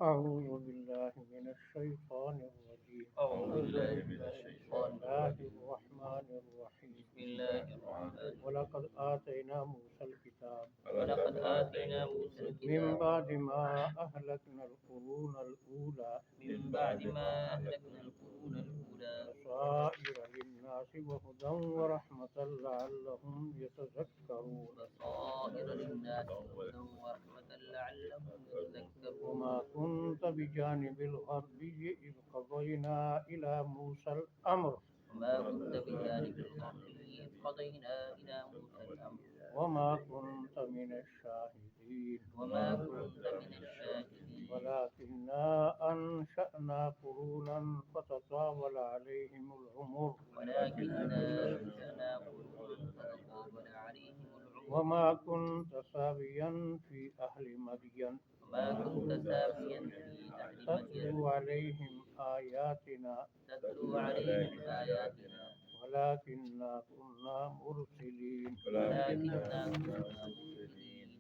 أعوذ بالله من الشيطان الرجيم. أعوذ بالله من بسم الشيطان الله الرجيم. الرحمن الرحيم. بسم الله الرحمن الرحيم. ولقد آتينا موسى الكتاب ولقد آتينا موسى من الكتاب بعد ما أهلكنا القرون الأولى من بعد ما أهلكنا القرون الأولى بصائر للناس وهدى ورحمة لعلهم يتذكرون. بصائر للناس وهدى ورحمة لعلهم يتذكرون. وما كنت بجانب الغربي إذ قضينا إلى موسى الأمر وما كنت بجانب الغربي إذ قضينا إلى موسى الأمر وما كنت من الشاهدين وما كنت من الشاهدين ولكننا أنشأنا قرونا فتطاول عليهم العمر ولكننا أنشأنا قرونا فتطاول عليهم العمر وما كنت سابيا في أهل مدين وما كنت سابيا في أهل مدين تتلو عليهم آياتنا تتلو عليهم آياتنا ولكننا كنا مرسلين. ولكننا كنا مرسلين.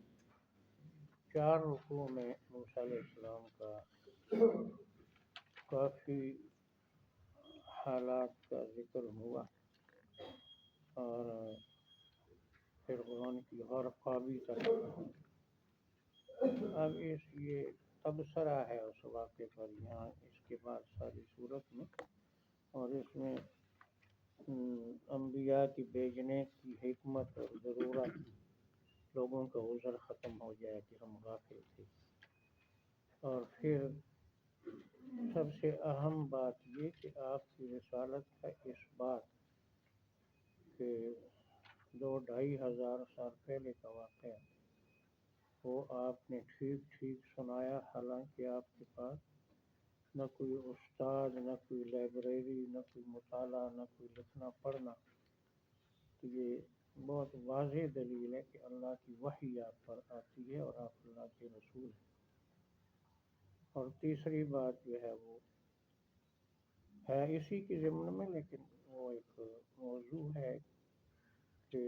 چار رکوع میں موسیٰ علیہ السلام کا کافی حالات کا ذکر ہوا اور پھر قرآن کی غرقابی تک. اب یہ تبصرہ ہے اس واقعے پر یہاں اس کے بعد ساری صورت میں، اور اس میں انبیاء کی بھیجنے کی حکمت اور ضرورت، لوگوں کا عذر ختم ہو جائے کہ ہم غافل تھے. اور پھر سب سے اہم بات یہ کہ آپ کی رسالت کا اس بات کہ 2-2.5 ہزار پہلے کا واقعہ وہ آپ نے ٹھیک ٹھیک سنایا، حالانکہ آپ کے پاس نہ کوئی استاد، نہ کوئی لائبریری، نہ کوئی مطالعہ، نہ کوئی لکھنا پڑھنا. تو یہ بہت واضح دلیل ہے کہ اللہ کی وحی آپ پر آتی ہے اور آپ اللہ کے رسول ہیں. اور تیسری بات جو ہے وہ ہے اسی کی ضمن میں، لیکن وہ ایک موضوع ہے کہ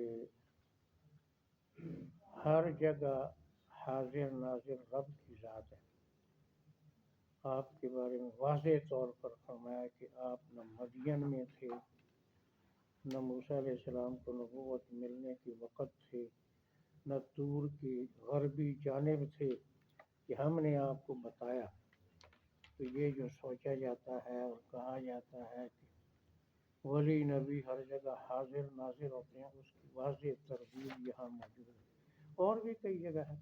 ہر جگہ حاضر ناظر رب کی ذات ہے. آپ کے بارے میں واضح طور پر فرمایا کہ آپ نہ مدین میں تھے، نہ موسیٰ علیہ السلام کو نبوت ملنے کے وقت تھے، نہ طور کی غربی جانب تھے کہ ہم نے آپ کو بتایا. تو یہ جو سوچا جاتا ہے اور کہا جاتا ہے کہ ولی نبی ہر جگہ حاضر ناظر ہوتے ہیں، اس کی واضح تردید یہاں موجود ہے. اور بھی کئی جگہ ہے.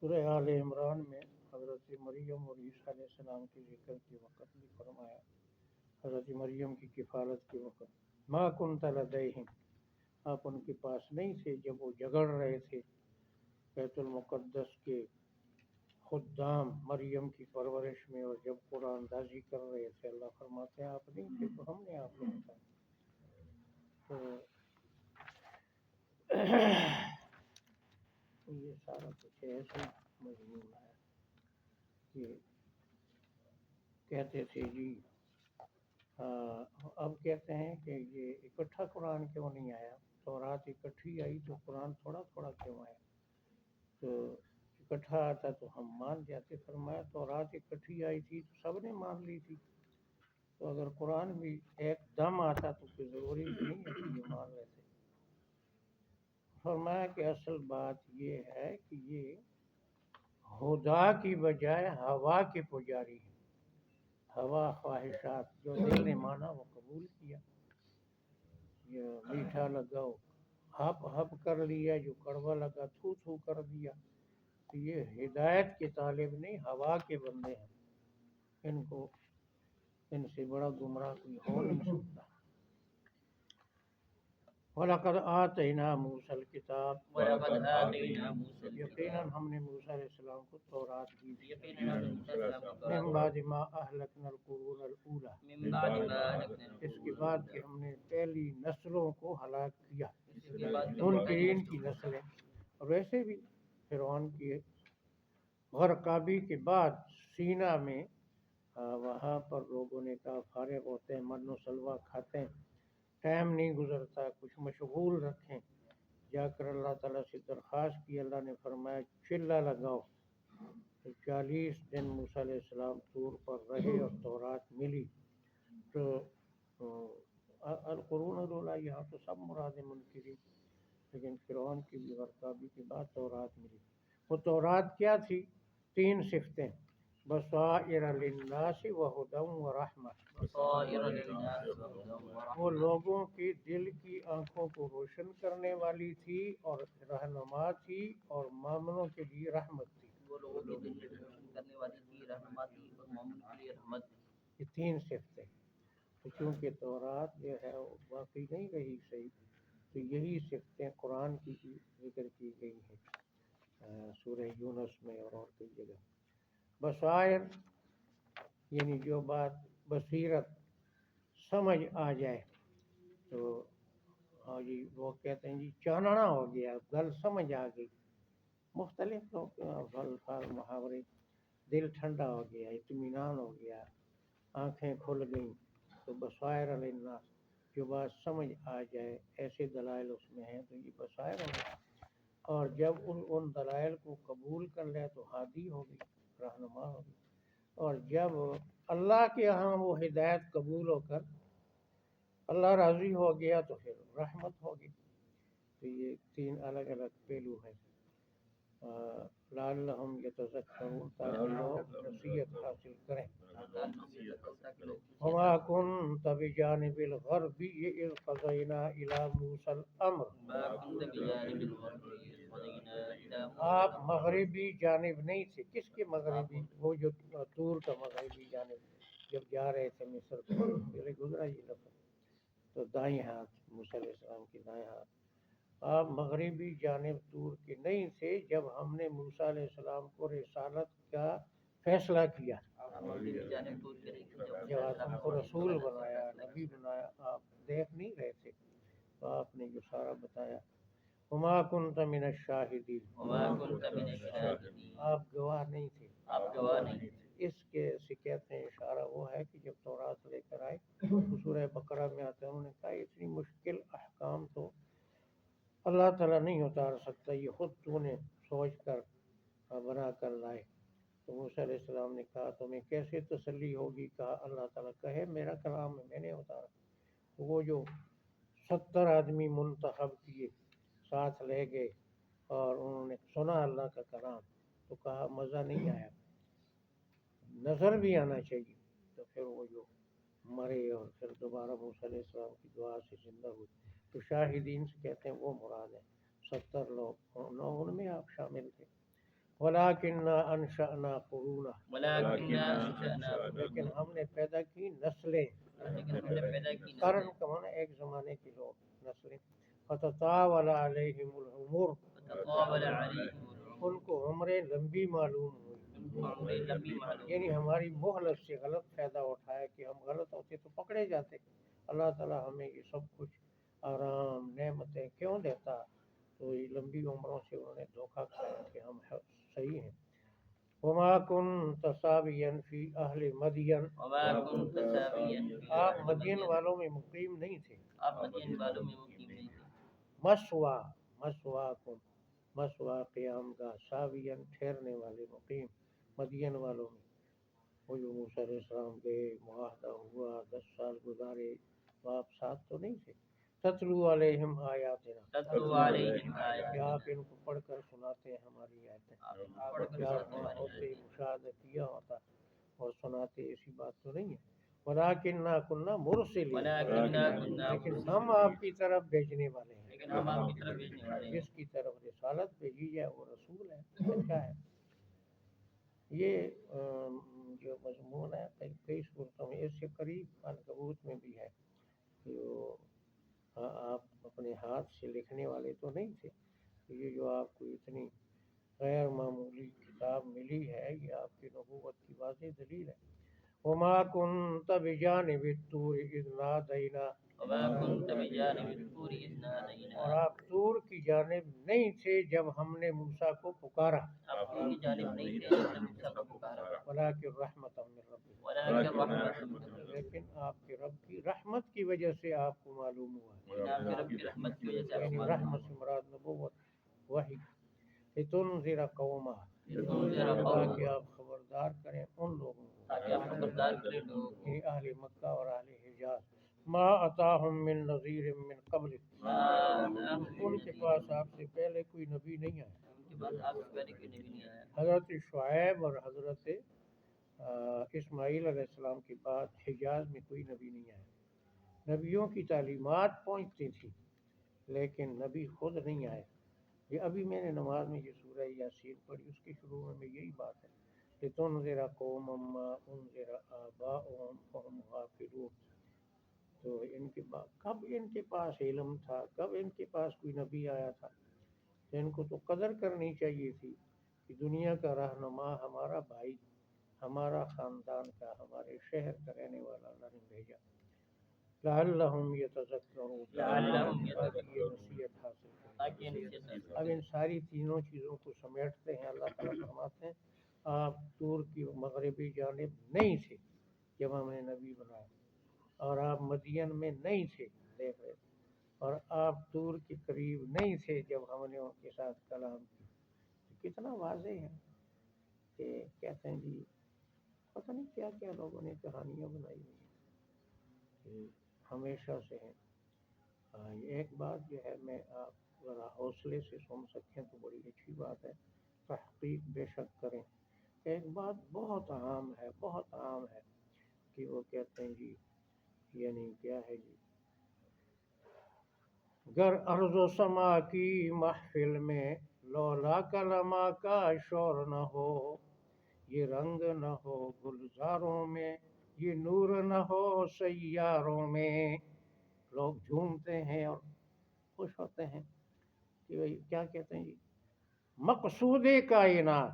سورہ آل عمران میں حضرت مریم اور عیسیٰ علیہ السلام کے ذکر کے وقت بھی فرمایا، حضرت مریم کی کفالت کے وقت ما کنت لدیہم، آپ ان کے پاس نہیں تھے جب وہ جگڑ رہے تھے بیت المقدس کے خدام مریم کی پرورش میں، اور جب قرآن دازی کر رہے تھے. اللہ فرماتے ہیں آپ نہیں تھے تو ہم نے آپ کو بتایا. تو یہ سارا کچھ ایسے مضمون ہے کہ کہتے تھے جی اب کہتے ہیں کہ یہ اکٹھا قرآن کیوں نہیں آیا، تورات اکٹھی آئی تو قرآن تھوڑا تھوڑا کیوں آیا؟ تو اکٹھا آتا تو ہم مان جاتے. فرمایا تورات اکٹھی آئی تھی تو سب نے مان لی تھی، تو اگر قرآن بھی ایک دم آتا تو کوئی ضروری نہیں ہے کہ یہ مان لیتے. فرمایا کہ اصل بات یہ ہے کہ یہ خدا کی بجائے ہوا کے پجاری ہیں. ہوا، خواہشات، جو دل نے مانا وہ قبول کیا. یہ میٹھا لگا وہ ہپ ہپ کر لیا، جو کڑوا لگا تھو تھو کر دیا. تو یہ ہدایت کے طالب نہیں، ہوا کے بندے ہیں. ان سے بڑا گمراہ کوئی ہو نہیں سکتا. وَلَقَدْ آتَيْنَا مُوسَى الْكِتَابَ، ولقد آتينا موسى یقیناً الكتاب ہم نے موسیٰ علیہ السلام کو تورات دی تھی. يقينا من موسى السلام من بعد ما اہلکنا القرون الاولیٰ، من بعد ما أهلكنا اس کے القرون بعد کہ الأولى. ہم نے پہلی نسلوں کو ہلاک کیا، اس کے بعد منکرین کی نسلیں. اور ویسے بھی فرعون کی غرقابی کے بعد سینا میں وہاں پر لوگوں نے کہا فارغ ہوتے ہیں، من و سلوہ کھاتے ہیں، ٹائم نہیں گزرتا، کچھ مشغول رکھیں. جا کر اللہ تعالیٰ سے درخواست کی. اللہ نے فرمایا چلہ لگاؤ، تو 40 دن موسیٰ علیہ السلام طور پر رہے اور تورات ملی. تو القرون الاولیٰ یہاں تو سب مراد منکرین، لیکن فرعون کی بھی غرقابی کے بعد تورات ملی. وہ تورات کیا تھی؟ 3 صفتیں: بصائر للناس وہدی ورحمۃ. بصائر للناس وهدى وہ ورحمة. لوگوں کی دل کی آنکھوں کو روشن کرنے والی تھی اور رہنما تھی اور مومنوں کے لیے رحمت تھی. وہ لوگوں کے دل کو روشن کرنے والی تھی، رہنما تھی اور مومن کے لیے رحمت تھی. یہ 3 صفتیں. تو چونکہ تورات جو ہے وہ باقی نہیں رہی صحیح، تو یہی صفتیں قرآن کی بھی ذکر کی گئی ہیں سورہ یونس میں اور کئی جگہ. بصائر یعنی جو بات بصیرت سمجھ آ جائے. تو ہاں جی وہ کہتے ہیں جی چاننا ہو گیا، گل سمجھ آ گئی. مختلف لوگ الفاظ محاورے. دل ٹھنڈا ہو گیا، اطمینان ہو گیا، آنکھیں کھل گئیں. تو بصائر للناس، جو بات سمجھ آ جائے، ایسے دلائل اس میں ہیں تو یہ بصائر ہو گئے. اور جب ان دلائل کو قبول کر لے تو ہادی ہوگی، رہنما ہوگی. اور جب اللہ کے ہاں وہ ہدایت قبول ہو کر اللہ راضی ہو گیا تو پھر رحمت ہوگی. تو یہ 3 الگ الگ پہلو ہیں. لعلہم یتذکرون، تاکہ لوگ نصیحت حاصل کریں. وما كنت بجانب الغربی اذ قضینا الی موسیٰ الامر. ما كنت بجانب الغرب إذ قضينا إلى موسى آپ الأمر. مغربی جانب نہیں تھے. کس کے مغربی؟ وہ جو طور کا مغربی جانب جب جا رہے تھے مصر کو، پہلے گزرا یہ لفظ. تو دائیں ہاتھ، موسیٰ علیہ السلام کی دائیں ہاتھ. آپ مغربی جانب طور کے نہیں تھے جب ہم نے موسیٰ علیہ السلام کو رسالت کا فیصلہ کیا. آپ مغربی جانب طور کے نہیں تھے جب آپ فیصلہ کو رسول کا بنایا، فیصلہ نبی کیا. بنایا، آپ دیکھ نہیں رہے تھے تو آپ نے جو سارا بتایا. وما كنت من الشاہدین، وما كنت من الشاهدين. آپ گواہ نہیں تھے. آپ گواہ نہیں تھے. اس کے سے کہتے ہیں اشارہ وہ ہے کہ جب تورات لے کر آئے تو سورہ بقرہ میں آتے ہیں، انہوں نے کہا اتنی مشکل احکام تو اللہ تعالیٰ نہیں اتار سکتا، یہ خود تو نے سوچ کر بنا کر لائے. تو موسیٰ علیہ السلام نے کہا تمہیں کیسے تسلی ہوگی؟ کہا اللہ تعالیٰ کہے میرا کلام ہے، میں نے اتارا. تو وہ جو 70 آدمی منتخب کیے ساتھ لے گئے اور انہوں نے سنا اللہ کا کلام تو کہا مزہ نہیں آیا، نظر بھی آنا چاہیے. تو پھر وہ جو مرے اور پھر دوبارہ موسیٰ علیہ السلام کی دعا سے زندہ ہوئے. تو شاہدین سے کہتے ہیں وہ مراد ہے. 70 لوگ ان میں آپ شامل تھے. وَلَٰكِنَّا أَنشَأْنَا قُرُونًا، ولكننا أنشأنا لیکن ہم نے پیدا کی نسلیں. لیکن ہم نے پیدا کی قرن نسلیں. کا معنی ایک زمانے کے لوگ، نسلیں. فَتَطَاوَلَ عَلَيْهِمُ الْعُمُرُ، فتطاول عليهم ان العمر. کو عمریں لمبی معلوم ہوئی. ان کو عمریں لمبی معلوم یعنی ہوئی. ہماری مہلت سے غلط فائدہ اٹھایا کہ ہم غلط ہوتے تو پکڑے جاتے. اللہ تعالیٰ ہمیں یہ سب کچھ آرام نعمتیں کیوں دیتا؟ تو یہ لمبی عمروں سے انہوں نے دھوکہ کھایا کہ ہم صحیح ہیں. وما كنت ساويا في اہل مدین، وما كنت ساويا في آپ أهل مدین مدين. والوں میں مقیم نہیں تھے. آپ مدین والوں میں مقیم نہیں تھے. مسواکم، مسوا قیام گاہ، ساوین ٹھہرنے والے، مقیم مدین والوں میں. وہ جو موسیٰ علیہ السلام گئے، معاہدہ ہوا، 10 سال گزارے، تو آپ ساتھ تو نہیں تھے. تتلو علیہم آیاتنا، تتلو علیہم کہ آیاتنا. آپ ان کو پڑھ کر سناتے ہیں ہماری آیتیں. آپ ان کو پڑھ کر کیا سناتے وہاں ہماری ہوتے آیتیں. مشاہدہ کیا ہوتا اور سناتے، ایسی بات تو نہیں ہے. وَلَٰكِنَّا كُنَّا مُرْسِلِينَ، ولكننا كنا لیکن مرسلين. ہم آپ کی طرف بھیجنے والے ہیں. لیکن ہم آپ کی طرف بھیجنے والے ہیں. جس کی طرف رسالت بھیجی جائے وہ رسول ہے، سچا ہے. یہ جو مضمون ہے کئی صورتوں میں، اس سے قریب عنکبوت میں بھی ہے کہ وہ آپ اپنے ہاتھ سے لکھنے والے تو نہیں تھے. یہ جو آپ کو اتنی غیر معمولی کتاب ملی ہے یہ آپ کی نبوت کی واضح دلیل ہے. وما كنت بجانب الطور اذ نادینا، وما كنت بجانب الطور إذ اور نادينا. آپ طور کی جانب نہیں تھے جب ہم نے موسیٰ کو پکارا. آپ طور کی جانب نہیں تھے جب نے موسیٰ کو پکارا. ولکن رحمت من ربک، ولكن رحمة من ربك. لیکن آپ کے رب کی رحمت کی وجہ سے آپ کو معلوم ہوا. لیکن آپ کے رب کی رحمت کی وجہ سے آپ یعنی کو رحمت سے مراد نبوت وحی. لتنذر قوما، تاکہ آپ خبردار کریں ان لوگوں کو تاکہ آپ خبردار کریں لوگوں کو کہ اہل مکہ اور اہل حجاز ما اتاہم من نذیر من قبل ان کے پاس آپ سے پہلے کوئی نبی نہیں آیا، ان کے بعد آپ سے پہلے کوئی نبی نہیں آیا۔ حضرت شعیب اور حضرت اسماعیل علیہ السلام کے بعد حجاز میں کوئی نبی نہیں آیا۔ نبیوں کی تعلیمات پہنچتی تھی لیکن نبی خود نہیں آئے۔ یہ ابھی میں نے نماز میں یہ سورہ یاسین پڑھی، اس کے شروع میں یہی بات ہے کہ تنذر قوما ما انذر آباؤہم فہم غافلون۔ تو ان کے بعد کب ان کے پاس علم تھا، کب ان کے پاس کوئی نبی آیا تھا؟ تو ان کو تو قدر کرنی چاہیے تھی کہ دنیا کا رہنما ہمارا بھائی، ہمارا خاندان کا، ہمارے شہر کا رہنے والا اللہ نے بھیجا، لعلہم یتذکرون، تاکہ یہ نصیحت حاصل کریں۔ تاکہ یہ نصیحت حاصل اب کریں۔ ان ساری تینوں چیزوں کو سمیٹتے ہیں، اللہ تعالیٰ فرماتے ہیں آپ طور کی مغربی جانب نہیں تھے جب ہم نے نبی بنایا، اور آپ مدین میں نہیں تھے دیکھ رہے، اور آپ طور کے قریب نہیں تھے جب ہم نے ان کے ساتھ کلام کی۔ کتنا واضح ہے کہ کہتے ہیں جی پتہ نہیں کیا کیا لوگوں نے کہانیاں بنائی ہوئی ہیں کہ ہمیشہ سے ہیں۔ ایک بات جو ہے میں آپ ذرا حوصلے سے سن سکیں تو بڑی اچھی بات ہے، تحقیق بے شک کریں۔ ایک بات بہت عام ہے، بہت عام ہے کہ وہ کہتے ہیں جی یعنی کیا ہے جی، گر ارض و سما کی محفل میں لولا کلما کا شور نہ ہو، یہ رنگ نہ ہو گلزاروں میں، یہ نور نہ ہو سیاروں میں۔ لوگ جھومتے ہیں اور خوش ہوتے ہیں کہ بھئی کیا کہتے ہیں جی، مقصود کائنات،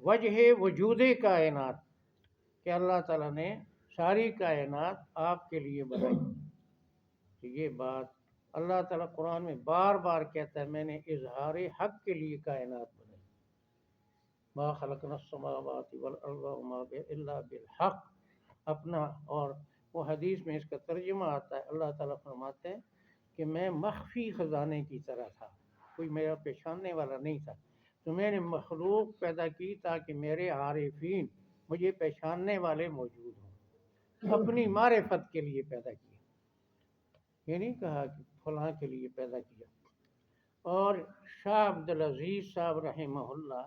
وجہ وجود کائنات، کہ اللہ تعالیٰ نے ساری کائنات آپ کے لیے بنائی۔ کہ یہ بات اللہ تعالیٰ قرآن میں بار بار کہتا ہے میں نے اظہار حق کے لیے کائنات بنائی، ما خلقنا السماوات والارض وما الا بالحق اپنا۔ اور وہ حدیث میں اس کا ترجمہ آتا ہے، اللہ تعالیٰ فرماتے ہیں کہ میں مخفی خزانے کی طرح تھا، کوئی میرا پہچاننے والا نہیں تھا، تو میں نے مخلوق پیدا کی تاکہ میرے عارفین، مجھے پہچاننے والے موجود ہوں، اپنی معرفت کے لیے پیدا کیا، یہ نہیں کہا کہ فلاں کے لیے پیدا کیا۔ اور شاہ عبدالعزیز صاحب رحمہ اللہ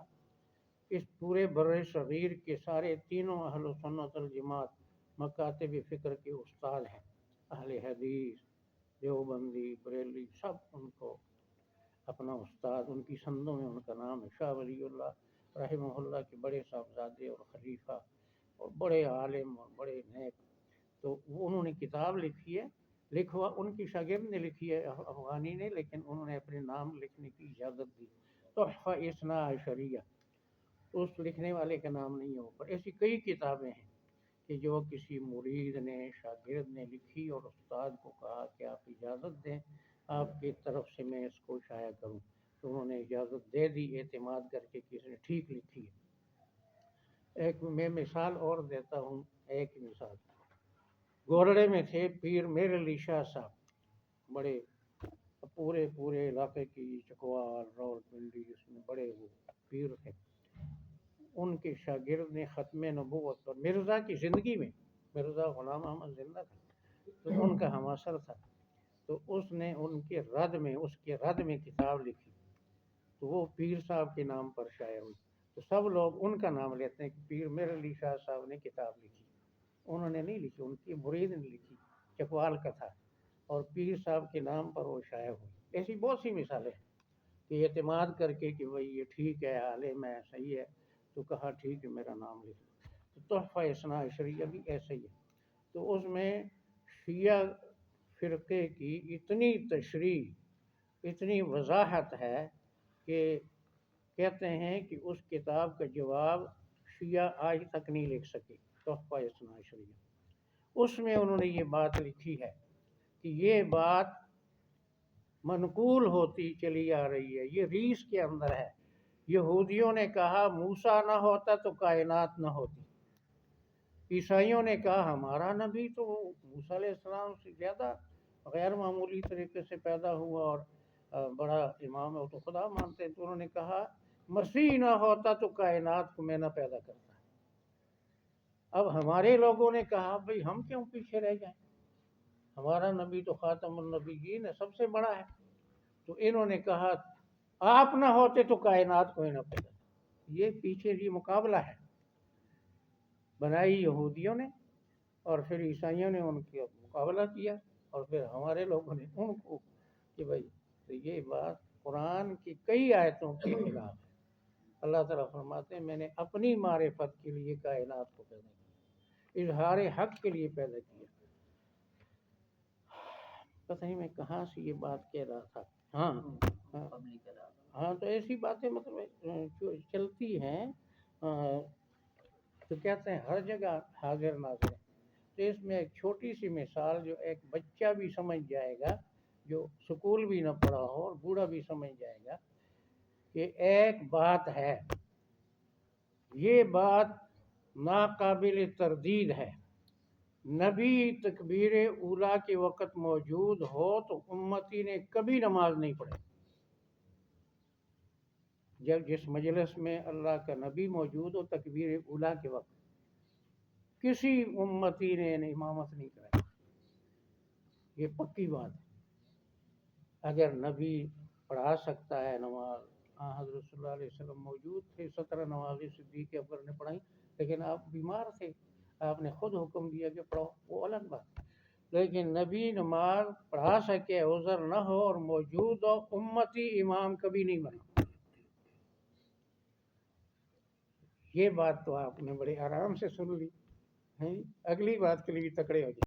اس پورے بر صغیر کے سارے تینوں اہل سنت الجماعت مکاتب فکر کے استاد ہیں، اہل حدیث، دیوبندی، بریلی، سب ان کو اپنا استاد، ان کی سندوں میں ان کا نام ہے۔ شاہ ولی اللہ رحمہ اللہ کے بڑے صاحبزادے اور خلیفہ اور بڑے عالم اور بڑے نیک، تو وہ انہوں نے کتاب لکھی ہے، لکھوا ان کی شاگرد نے لکھی ہے افغانی نے، لیکن انہوں نے اپنے نام لکھنے کی اجازت دی، تحفہ اثنا عشریہ، اس لکھنے والے کا نام نہیں ہے اوپر۔ ایسی کئی کتابیں ہیں کہ جو کسی مرید نے، شاگرد نے لکھی اور استاد کو کہا کہ آپ اجازت دیں آپ کی طرف سے میں اس کو شائع کروں، تو انہوں نے اجازت دے دی، اعتماد کر کے کہ اس نے ٹھیک لکھی ہے۔ ایک میں مثال اور دیتا ہوں، ایک مثال گورڑے میں تھے پیر میر علی شاہ صاحب، بڑے پورے علاقے کی چکوال راولپنڈی اس میں بڑے وہ پیر تھے۔ ان کے شاگرد نے ختم نبوت پر مرزا کی زندگی میں، مرزا غلام احمد زندہ تھا تو ان کا ہم اثر تھا، تو اس نے ان کے رد میں کتاب لکھی، تو وہ پیر صاحب کے نام پر شائع ہوئی، تو سب لوگ ان کا نام لیتے ہیں کہ پیر میر علی شاہ صاحب نے کتاب لکھی، انہوں نے نہیں لکھی، ان کی مرید نے لکھی، چکوال کا تھا، اور پیر صاحب کے نام پر وہ شائع ہوئی۔ ایسی بہت سی مثالیں ہیں کہ اعتماد کر کے کہ بھئی یہ ٹھیک ہے، عالم ہے، صحیح ہے، تو کہا ٹھیک ہے میرا نام لکھ لو۔ تو تحفہ اثنا عشریہ بھی ایسے ہی ہے، تو اس میں شیعہ فرقے کی اتنی تشریح، اتنی وضاحت ہے کہ کہتے ہیں کہ اس کتاب کا جواب شیعہ آج تک نہیں لکھ سکے، تحفہ اثنا عشریہ۔ اس میں انہوں نے یہ بات لکھی ہے کہ یہ بات منقول ہوتی چلی آ رہی ہے، یہ ریس کے اندر ہے۔ یہودیوں نے کہا موسیٰ نہ ہوتا تو کائنات نہ ہوتی، عیسائیوں نے کہا ہمارا نبی تو موسیٰ علیہ السلام سے زیادہ غیر معمولی طریقے سے پیدا ہوا اور بڑا امام ہے، وہ تو خدا مانتے ہیں، تو انہوں نے کہا مسیح نہ ہوتا تو کائنات کو میں نہ پیدا کرتا۔ اب ہمارے لوگوں نے کہا بھئی ہم کیوں پیچھے رہ جائیں، ہمارا نبی تو خاتم النبیین ہے، سب سے بڑا ہے۔ تو انہوں نے کہا آپ نہ ہوتے تو کائنات کو ہی نہ پیدا کرتا۔ یہ پیچھے یہ مقابلہ ہے، بنائی یہودیوں نے اور پھر عیسائیوں نے ان کے مقابلہ کیا، اور پھر ہمارے لوگوں نے ان کو کہ بھائی تو یہ بات قرآن کی کئی آیتوں کے خلاف ہے۔ اللہ تعالیٰ فرماتے ہیں میں نے اپنی معرفت کے لیے کائنات کو پیدا کیا، اظہار حق کے لیے پیدا کیا۔ پتہ نہیں میں کہاں سے یہ بات کہہ رہا تھا، ہاں پبلک ہے نا۔ ہاں تو ایسی باتیں مطلب جو چلتی ہیں تو کہتے ہیں ہر جگہ حاضر ناظر ہے۔ تو اس میں ایک چھوٹی سی مثال جو ایک بچہ بھی سمجھ جائے گا، جو سکول بھی نہ پڑھا ہو اور بوڑھا بھی سمجھ جائے گا کہ ایک بات ہے، یہ بات ناقابل تردید ہے، نبی تکبیر اولیٰ کے وقت موجود ہو تو امتی نے کبھی نماز نہیں پڑھی۔ جب جس مجلس میں اللہ کا نبی موجود ہو تکبیر اولیٰ کے وقت کسی امتی نے امامت نہیں کرائی، یہ پکی بات ہے۔ اگر نبی پڑھا سکتا ہے نماز، حضرت صلی اللہ علیہ وسلم موجود تھے، 17 نمازیں صدیق اکبر نے پڑھائی، لیکن آپ بیمار تھے، آپ نے خود حکم دیا کہ پڑھو، وہ الگ بات۔ لیکن نبی نماز پڑھا سکے، عذر نہ ہو اور موجود ہو، امتی امام کبھی نہیں بنا۔ یہ بات تو آپ نے بڑے آرام سے سن لی، اگلی بات کے لیے تکڑے ہو جائیں۔